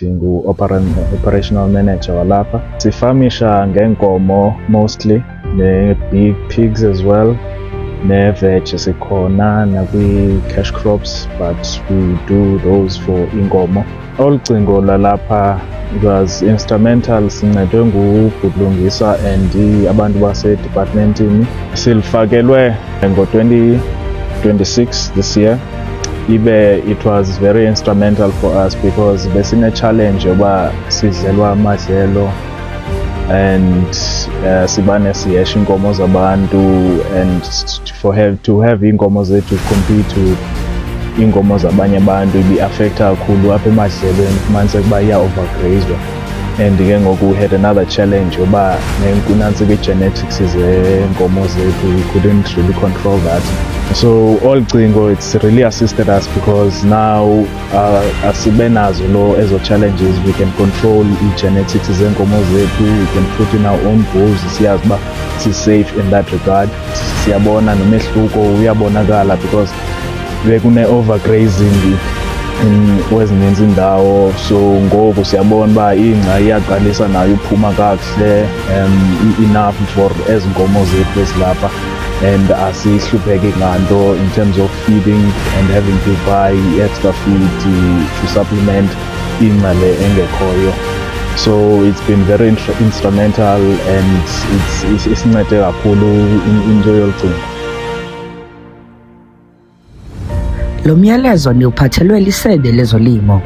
operational manager walapha. Sifamisha ngeenkomo mostly, ne-big pigs as well, ne-veg sikhona nakwi-cash crops, but we do those for inkomo. Olu cingo lalapha was instrumental, sincedwe nguBhudlungisa and abantu basedepartmentini. Silifakelwe ngo-2026 this year. It was very instrumental for us because besine-challenge yoba sidlelwa amadlelo and sibane siyesha inkomo zabantu, and to have inkomo zethu compete with inkomo zabanye abantu ibi-affecta kakhulu apha emadlelweni, kufumanise ukuba iya-overgrazwa. And ke ngoku we had another challenge yoba nantsika i-genetics zeenkomo zethu, we couldn't really control that. So all cingo, it's really assisted us because now asibe nazo ezo challenges, we can control i-genetics zeenkomo zethu, we can put in our own bulls, siyazi uba si-safe in that regard. Siyabona nomehluko uyabonakala because bekune-overgrazing kwezininzi indawo, so ngoku siyabona uba ingca iyaqalisa nayo uphuma kakuhle, enough for ezi nkomo zethu ezilapha, and asihlupheki nganto in terms of feeding and having to buy extra feed to supplement ingca le engekhoyo. So it's been very instrumental and isincede kakhulu into yolu cingo. Lo myalezo niwuphathelwe liSebe lezoLimo.